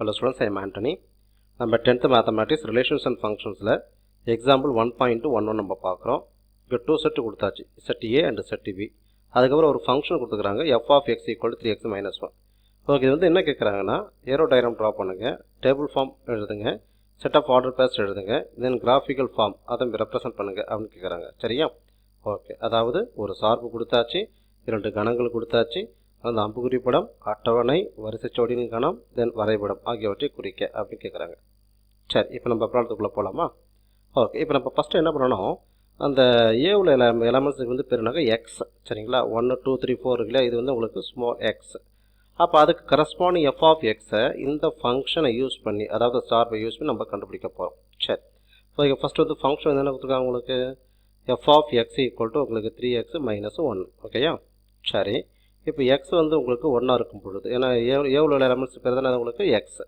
Hello students, I am Anthony. நம்ம 10th Mathematics Relations and Functionsல example 1.11 நம்ம பார்க்குறோம். இங்கே 2 செட்டு கொடுத்தாச்சு, set A and set B. அதுக்கப்புறம் ஒரு ஃபங்க்ஷன் கொடுத்துக்கிறாங்க f of x equal to 3x minus 1. Okay, இது வந்து என்ன கேட்குறாங்கன்னா ஏரோ டயக்ராம் ட்ரா பண்ணுங்கள், டேபிள் ஃபார்ம் எழுதுங்க, செட் ஆஃப் ஆர்டர் பேஸ் எழுதுங்க, தென் கிராஃபிக்கல் ஃபார்ம் அதை ரெப்ரசன்ட் பண்ணுங்கள் அப்படின்னு கேட்குறாங்க. சரியா? ஓகே, அதாவது ஒரு சார்பு கொடுத்தாச்சு, 2 கணங்கள் கொடுத்தாச்சு, அந்த அம்புக்குறி படம், அட்டவணை, வரிசைச்சோடியின் கணம், தென் வரைபடம் ஆகியவற்றை குறிக்க அப்படின்னு கேட்குறாங்க. சரி, இப்போ நம்ம ப்ராப்ளத்துக்குள்ளே போகலாமா? ஓகே, இப்போ நம்ம ஃபஸ்ட்டு என்ன பண்ணணும், அந்த ஏவில் எலமெண்ட்ஸுக்கு வந்து பேருனாக்க எக்ஸ். சரிங்களா? 1 2 3 4 இருக்குல்லையா, இது வந்து உங்களுக்கு ஸ்மால் எக்ஸ். அப்போ அதுக்கு கரஸ்பாண்டிங் எஃப் ஆஃப் எக்ஸை இந்த ஃபங்க்ஷனை யூஸ் பண்ணி, அதாவது சார்பை யூஸ் பண்ணி நம்ம கண்டுபிடிக்க போகிறோம். சரி, ஸோ இங்கே ஃபஸ்ட்டு வந்து ஃபங்க்ஷன் வந்து என்ன கொடுத்துருக்காங்க உங்களுக்கு, f of X equal to உங்களுக்கு 3x மைனஸ் 1. ஓகேயா? சரி, இப்போ எக்ஸ் வந்து உங்களுக்கு 1 இருக்கும் பொழுது, ஏன்னா எவ்வளோ எலமெண்ட்ஸ் பேர் தானே உங்களுக்கு எக்ஸ்.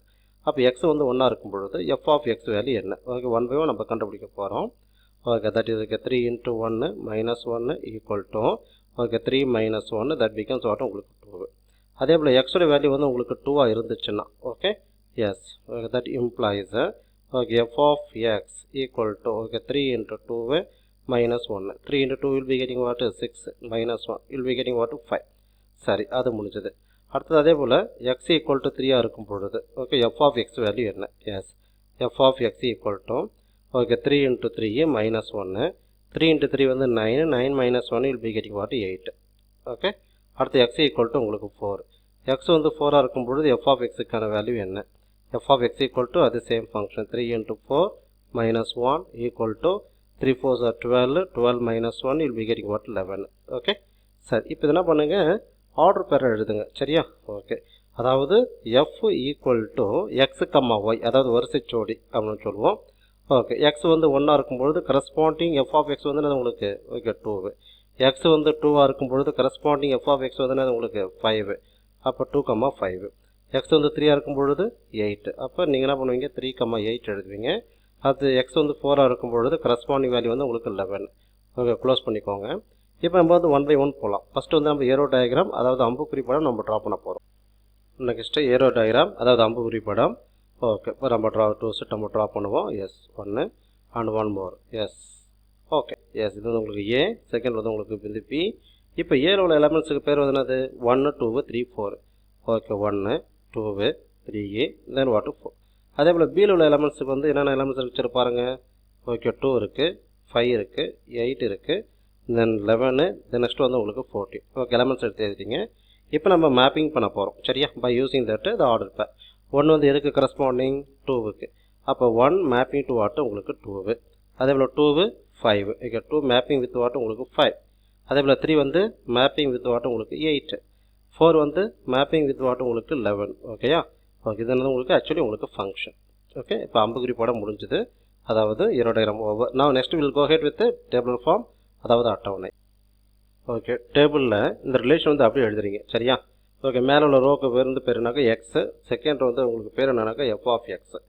அப்போ எக்ஸ் வந்து 1 இருக்கும் பொழுது எஃப் ஆஃப் எக்ஸ் வேல்யூ என்ன? ஓகே, 1/1 நம்ம கண்டுபிடிக்க போகிறோம். Okay, that is 3 × 1 minus 1 equal to okay 3 minus 1 that becomes what உங்களுக்கு 2. அதே போல் எக்ஸோட வேல்யூ வந்து உங்களுக்கு 2 இருந்துச்சுன்னா okay yes, that implies okay F of X equal to okay 3 × 2 minus 1. 3 × 2 will be getting what 6 minus 1 will be getting what 5. சரி, அது முடிஞ்சது. அடுத்தது அதே போல் எக்ஸ் ஈக்குவல் டு 3 இருக்கும் பொழுது okay F of X value என்ன? Yes, F of X equal to okay 3 × 3 minus 1. 3 × 3 வந்து 9, 9 minus 1 will be getting what 8. Okay, அடுத்து எக்ஸ் ஈக்குவல் டு உங்களுக்கு 4. எக்ஸ் வந்து 4 இருக்கும் பொழுது எஃப் ஆஃப் எக்ஸுக்கான வேல்யூ என்ன? F of X equal to அது same function 3 × 4 minus 1 equal to 3 4s are 12, 12 minus 1 will be getting what 11. Okay, சரி, இப்போ இது என்ன பண்ணுங்கள், ஆர்டர் பேரை எழுதுங்க. சரியா? ஓகே, அதாவது f equal to x comma y, அதாவது வரிசைச்சோடி அப்படின்னு சொல்லுவோம். ஓகே, எக்ஸ் வந்து 1 இருக்கும்பொழுது கரஸ்பாண்டிங் எஃப் ஆஃப் எக்ஸ் வந்து உங்களுக்கு ஓகே 2. எக்ஸ் வந்து 2 இருக்கும்பொழுது கரஸ்பாண்டிங் எஃப் ஆஃப் எக்ஸ் வந்து உங்களுக்கு 5. அப்போ 2, 5. எக்ஸ் வந்து 3 இருக்கும்பொழுது 8. அப்போ நீங்கள் என்ன பண்ணுவீங்க, 3, 8 எழுதுவீங்க. அது எக்ஸ் வந்து 4 இருக்கும்பொழுது கரஸ்பாண்டிங் வேல்யூ வந்து உங்களுக்கு 11. ஓகே, க்ளோஸ் பண்ணிக்கோங்க. இப்போ நம்ம வந்து 1/1 போகலாம். ஃபஸ்ட்டு வந்து நம்ம ஏரோ டயக்ராம், அதாவது அம்புக்குறி படம் நம்ம ட்ரா பண்ண போகிறோம். நெக்ஸ்ட்டு ஏரோ டயக்ராம், அதாவது அம்புக்குறி படம். ஓகே, இப்போ நம்ம 2 செட் நம்ம ட்ரா பண்ணுவோம். Yes, 1 and 1 more. Yes, okay yes, இது வந்து உங்களுக்கு ஏ, செகண்ட் வந்து உங்களுக்கு வந்து பி. இப்போ ஏல உள்ள எலமெண்ட்ஸுக்கு பேர் வந்து என்னது, 1 2 3 4. Okay, 1 2 3 then what 4. அதே போல் பியில் உள்ள எலமெண்ட்ஸுக்கு வந்து என்னென்ன எலமெண்ட்ஸ் வச்சுருப்பாருங்க. ஓகே, 2 இருக்குது, 5 இருக்குது, 8 இருக்குது, தென் 11, தென் நெக்ஸ்ட் வந்து உங்களுக்கு 14. ஓகே, எலமெண்ட்ஸ் எடுத்து எழுதிட்டீங்க. இப்போ நம்ம மேப்பிங் பண்ண போகிறோம். சரியா? By using that the order pair. 1 வந்து எதுக்கு கரஸ்பாண்டிங் 2க்கு. அப்போ 1 மேப்பிங் டு வாட் உங்களுக்கு 2. அதே போல் 2 5. ஓகே, 2 மேப்பிங் வித் வாட் உங்களுக்கு 5. அதே போல் 3 வந்து மேப்பிங் வித் வாட் உங்களுக்கு 8. 4 வந்து மேப்பிங் வித் வாட் உங்களுக்கு 11. ஓகேயா? ஓகே, இது வந்து உங்களுக்கு ஆக்சுவலி உங்களுக்கு ஃபங்க்ஷன். ஓகே, இப்போ அம்புக்குறி படம் முடிஞ்சுது, அதாவது ஏரோ டயக்ராம் ஓவர். நான் next will go ahead with table form, அதாவது அட்டவணை. ஓகே, டேபிளில் இந்த ரிலேஷன் வந்து அப்படியே எழுதுறீங்க. சரியா? ஓகே, மேலே உள்ள ரோக்கு பேர் வந்து பேருனாக்கா எக்ஸு, செகண்ட் வந்து உங்களுக்கு பேர் என்னன்னாக்கா எஃப் ஆஃப் எக்ஸ்.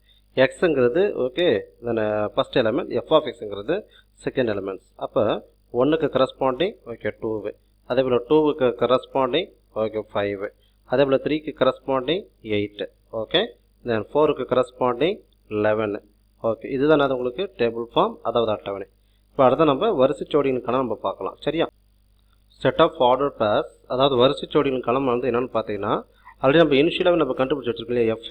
எக்ஸுங்கிறது okay then first element, F of எக்ஸுங்கிறது செகண்ட் எலமெண்ட்ஸ். அப்போ 1க்கு கரஸ்பாண்டிங் ஓகே 2. அதே போல் 2க்கு கரஸ்பாண்டிங் ஓகே 5. அதே போல் 3க்கு கரஸ்பாண்டிங் 8. ஓகே, தென் 4க்கு கரஸ்பாண்டிங் 11. ஓகே, இதுதான் அது உங்களுக்கு டேபிள் ஃபார்ம், அதாவது அட்டவணை. இப்போ அடுத்த நம்ம வரிசைச்சோடியின் கணம் நம்ம பார்க்கலாம். சரியா? செட் ஆஃப் ஆர்டர் பேர்ஸ், அதாவது வரிசைச்சோடியின் கணம் வந்து என்னென்னு பார்த்தீங்கன்னா, ஆல்ரெடி நம்ம இனிஷியலாகவே நம்ம கண்டுபிடிச்சி வச்சிருக்கோம் இல்லையா எஃப்.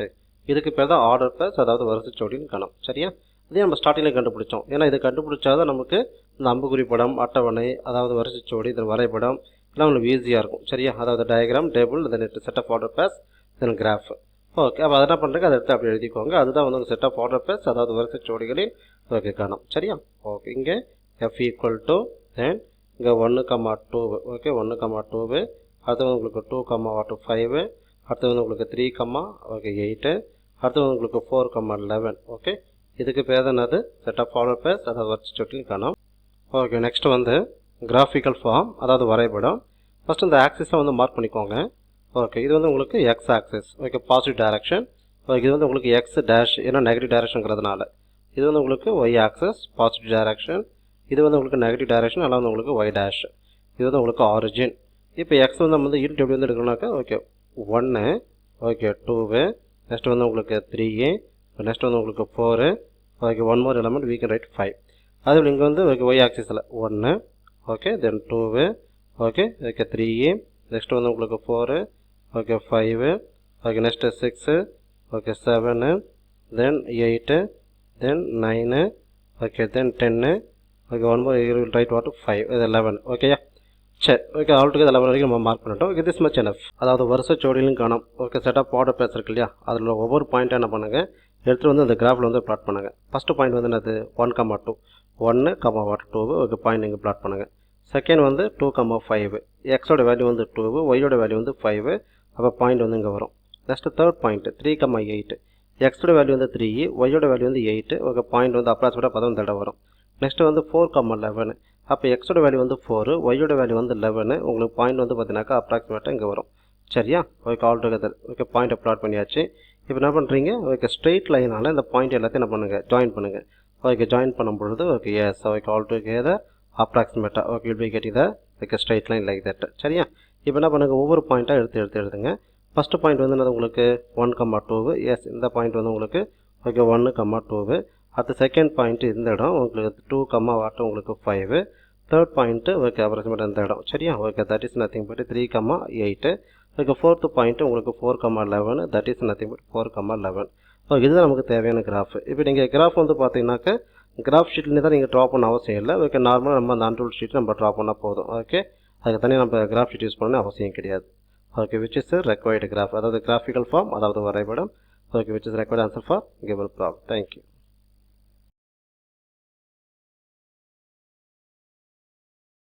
இதுக்கு பேர் தான் ஆர்டர் பேர்ஸ், அதாவது வரிசைச்சோடியின் கணம். சரியா? இதே நம்ம ஸ்டார்டிங்கில் கண்டுபிடிச்சோம். ஏன்னா இது கண்டுபிடிச்சாதான் நமக்கு இந்த அம்புக்குறி படம், அட்டவணை, அதாவது வரிசைச்சோடி, இந்த வரைபடம் எல்லாம் உங்களுக்கு ஈஸியாக இருக்கும். சரியா? அதாவது diagram, table, then set of order pairs, then graph. Okay, அப்போ அதை என்ன பண்ணுறீங்க, அதை எடுத்து அப்படி எழுதிக்கோங்க. அதுதான் வந்து செட் ஆஃப் ஆர்டர் பேர்ஸ், அதாவது வரிசைச்சோடிகளின் ஓகே கணம். சரியா? ஓகே, இங்கே எஃப் ஈக்குவல் டு தென் இங்கே 1, 2. ஓகே, 1, 2. அடுத்து வந்து உங்களுக்கு 2, 5. அடுத்து வந்து உங்களுக்கு 3, ஓகே 8. அடுத்து வந்து உங்களுக்கு 4, 11. ஓகே, இதுக்கு பேர் தான் அது செட் ஆஃப் ஆர்டர் பேர்ஸ், அதாவது வரிசைச்சோடியின் கணம். ஓகே, நெக்ஸ்ட் வந்து கிராஃபிக்கல் ஃபார்ம், அதாவது வரைபடம். ஃபஸ்ட்டு இந்த ஆக்சிஸை வந்து மார்க் பண்ணிக்கோங்க. ஓகே, இது வந்து உங்களுக்கு X axis. Okay, positive direction. Okay, இது வந்து உங்களுக்கு எக்ஸ் டேஷ், ஏன்னா நெகட்டிவ் டைரக்ஷனுங்கிறதுனால. இது வந்து உங்களுக்கு ஒய் ஆக்சிஸ், பாசிட்டிவ் டைரக்ஷன். இது வந்து உங்களுக்கு நெகட்டிவ் டைரக்ஷன், அதனால் வந்து உங்களுக்கு ஒய் டேஷ். இது வந்து உங்களுக்கு ஆரிஜின். இப்போ எக்ஸ் வந்து நம்ம வந்து யூனிட் எப்படி வந்து எடுக்கணும்னாக்கா ஓகே 1 ஓகே 2 நெக்ஸ்ட் வந்து உங்களுக்கு 3a, நெக்ஸ்ட் வந்து உங்களுக்கு 4, okay one more element we can write 5. அதுபோல் இங்கே வந்து okay y ஆக்சிஸில் 1, okay then 2, okay okay 3a, next வந்து உங்களுக்கு 4, okay 5, okay next 6, okay 7, then 8, then 9, okay then 10, okay one more you will write what 5, இது 11, ஓகேயா சரி ஓகே ஆல் டுகெதர் 11 வரைக்கும் நம்ம மார்க் பண்ணிட்டோம். Okay this much enough. அதாவது வருஷ ஜோடியிலும் காணும் okay set of order pairs இருக்கு இல்லையா, அதில் ஒவ்வொரு பாயிண்ட்டாக என்ன பண்ணுங்கள் எடுத்துகிட்டு வந்து அந்த கிராஃபில் வந்து பிளாட் பண்ணுங்கள். ஃபஸ்ட்டு பாயிண்ட் வந்து என்னது 1,2 1, 2 ஓகே பாயிண்ட் இங்கே பிளாட் பண்ணுங்கள். செகண்ட் வந்து 2,5 எக்ஸோட வேல்யூ வந்து 2, ஒய்யோட வேல்யூ வந்து 5, அப்போ பாயிண்ட் வந்து இங்கே வரும். நெக்ஸ்ட்டு தேர்ட் பாயிண்ட் 3,8 எக்ஸோட வேல்யூ வந்து 3, ஒய்யோட வேல்யூ வந்து 8, ஓகே பாயிண்ட் வந்து அப்ராக்சிமேட்டாக 10 தடவை வரும். நெக்ஸ்ட்டு வந்து 4,11 அப்போ எக்ஸோட வேல்யூ வந்து 4, ஒய்யோட வேல்யூ வந்து 11, உங்களுக்கு பாயிண்ட் வந்து பார்த்தீங்கன்னாக்கா அப்ராக்சிமேட்டாக இங்கே வரும். சரியா ஓகே ஆல் டுகெதர் ஓகே பாயிண்ட்டை ப்ளாட் பண்ணியாச்சு. இப்போ என்ன பண்ணுறீங்க ஓகே ஸ்ட்ரெயிட் லைனால் இந்த பாயிண்ட் எல்லாத்தையும் என்ன பண்ணுங்கள் ஜாயின் பண்ணுங்கள். ஓகே ஜாயின் பண்ணும் பொழுது okay yes okay all together அப்ராக்சிமேட்டாக okay will be getting the okay straight line like that. சரியா இப்போ என்ன பண்ணுங்கள் ஒவ்வொரு பாயிண்ட்டாக எடுத்து எழுதுங்க. ஃபஸ்ட்டு பாயிண்ட் வந்து என்னது உங்களுக்கு 1,2 எஸ் இந்த பாயிண்ட் வந்து உங்களுக்கு ஓகே 1,2. அடுத்த செகண்ட் பாயிண்ட் இந்த இடம் உங்களுக்கு 2, உங்களுக்கு 5. தேர்ட் பாயிண்ட்டு ஓகே அப்ராக்சிமேட்டாக இந்த இடம். சரியா okay that is nothing but 3,8. Okay fourth point உங்களுக்கு 4,11 that is nothing but 4,11. Okay இதுதான் நமக்கு தேவையான கிராஃப். இப்போ நீங்கள் கிராஃப் வந்து பார்த்தீங்கன்னாக்க கிராஃப் ஷீட்லேருந்து தான் நீங்கள் ட்ரா பண்ண அவசியம் இல்லை. ஓகே நார்மலாக நம்ம அந்த அன்ரூல்ட் ஷீட் நம்ம ட்ரா பண்ணால் போதும். ஓகே அதுக்கு தனியாக நம்ம கிராஃப் ஷீட் யூஸ் பண்ணணும் அவசியம் கிடையாது. Okay which is required graph, அதாவது கிராஃபிக்கல் ஃபார்ம் அதாவது வரைபடம். Okay which is required answer for given problem. Thank you.